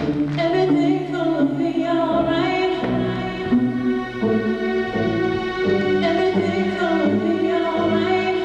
Everything's gonna be alright. Everything's gonna be alright.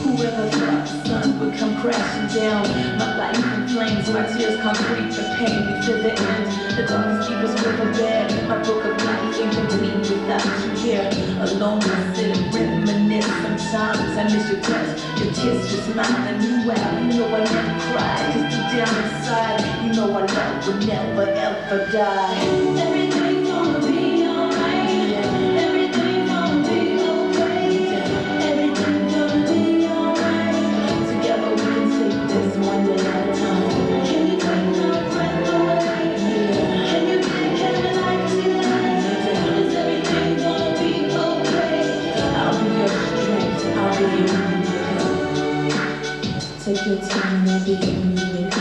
Whoever thought the sun would come crashing down? My life in flames, my tears concrete the pain. We to the end, the darkest keep us with a bed. My book of life incomplete without you here. Alone I sit and reminisce. Sometimes I miss your touch, your kiss, your smile, and you out. You know I never cry, 'cause deep down inside, you know our love will never ever die. Everything's gonna be alright. Everything's gonna be okay. Everything's gonna be alright. Together we can take this one day at a time. Can you take my breath away? Can you take heaven like tonight? Is everything gonna be okay? I'll be your strength, I'll be your nigga. Take your time and I'll be your nigga.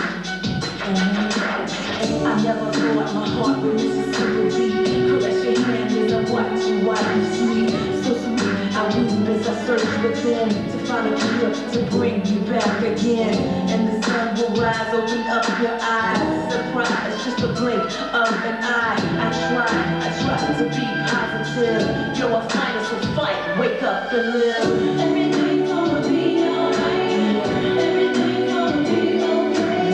I never thought my heart would miss a simple beat. Caress your hand as I watch you while you sleep. So sweet, I weep as I search within to find a cure to bring you back again. And the sun will rise, open up your eyes. Surprise, just a blink of an eye. I try to be positive. You're a fighter, so fight, wake up and live. Everything's gonna be alright. Everything's gonna be okay.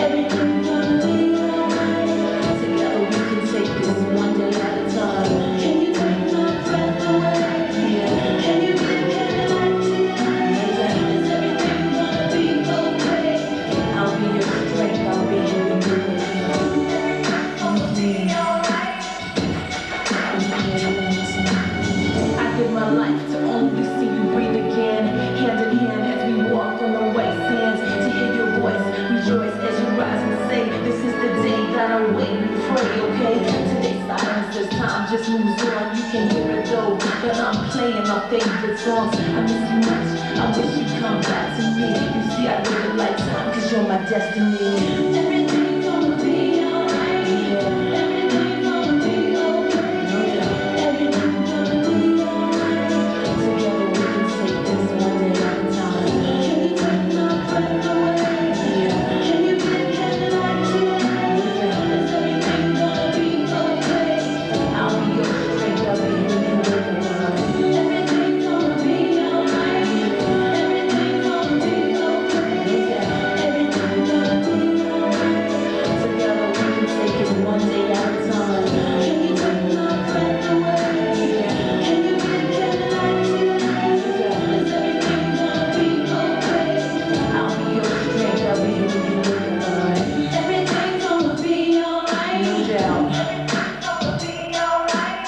Everything's gonna be alright. Together we can take this one day at a time. Can you take my breath away? Can you take heaven like tonight? Is everything gonna be okay? I'll be your strength, I'll be your nigga. Everything's gonna be alright. I give my life to only see you breathe again. Hand in hand as we walk on the white sands. To hear your voice, rejoice as you rise and say, this is the day that I wait and pray, okay? Today's silence as time just moves on. You can hear it though, but I'm playing our favorite songs. I miss you much, I wish you'd come back to me. You see I live a lifetime, 'cause you're my destiny. Everything's gonna be alright. Everything's gonna be okay. Everything's gonna be alright. Together we can take this one day at a time. Can you take my breath away? Can you take heaven like tonight? Is everything gonna be okay? I'll be your strength, I'll be your nigga. Everything's gonna be alright. Everything's gonna be okay. Everything's gonna be alright. Together we can take it one day at a time. Can you take my breath away? Can you take heaven like tonight? Is everything gonna be okay? I'll be your strength, I'll be your nigga. Everything's gonna be alright. No doubt. Everything's gonna be alright.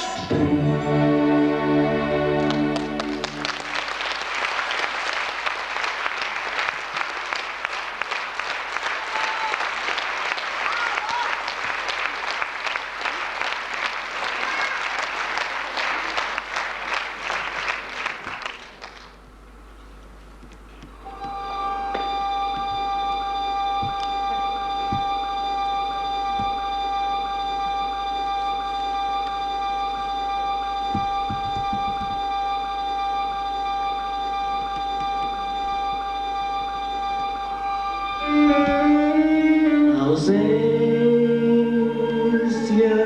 Ausência,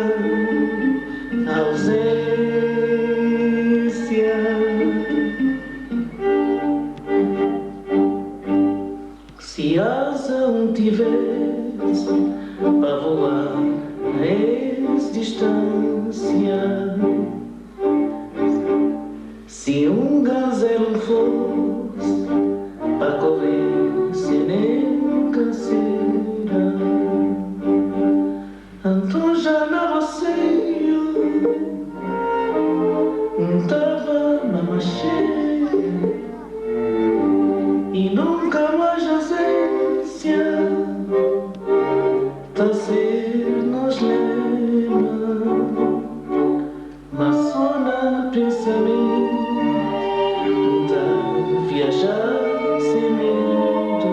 se asa tivesse para voar a distância, se gazelo fosse para correr sem nem canseira, então já não passeio, tava na cheia e nunca mais ausência, tá ser nós lembra, mas só na pensamento, tá viajar sem medo,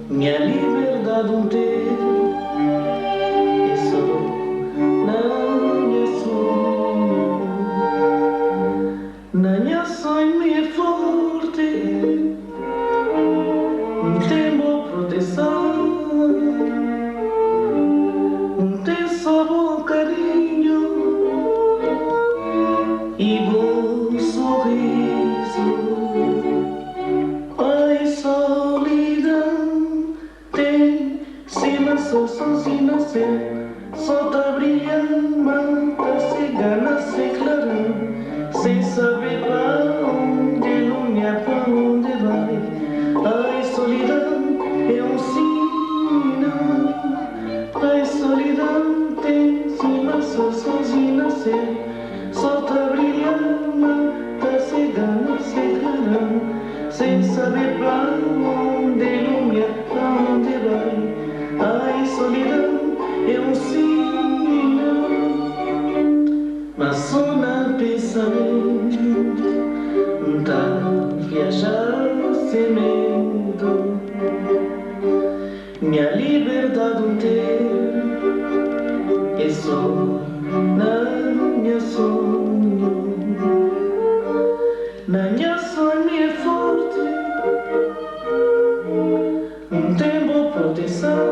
minha liberdade ter. sem saber para onde iluminar, para onde vai. Ai, solidão é um sinal. Ai, solidão tem cima, só sozinho nascer. Solta brilhar, mata cegana, cegarão, sem saber para onde iluminar, para onde vai. Ai, solidão é um sinal, mas só na pensamento, tá viajar sem medo. Minha liberdade não ter, é só na minha sonho. Na minha sonho é forte, tem boa proteção,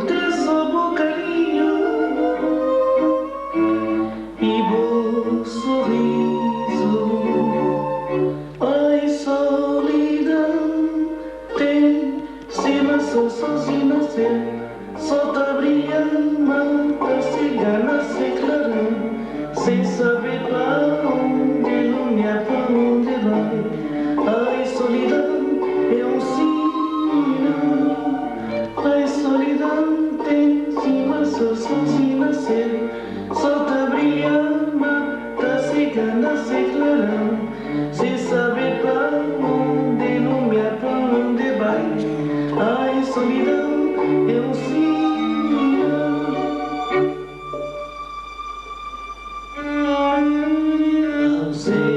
tem só bom carinho e bom sorriso. Ai, solidão tem cima, só sozinho nascer. Solta brilhando, mata cigana, sem clarão, sem saber para onde iluminar, para onde vai. Ai, solidão é um sinal. Ai, solidão tem cima, só sozinho nascer. Solta brilhando, mata cigana, sem clarão, sem saber para onde iluminar, para onde vai. Ai, solidão é um sinal. Ausência.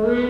Thank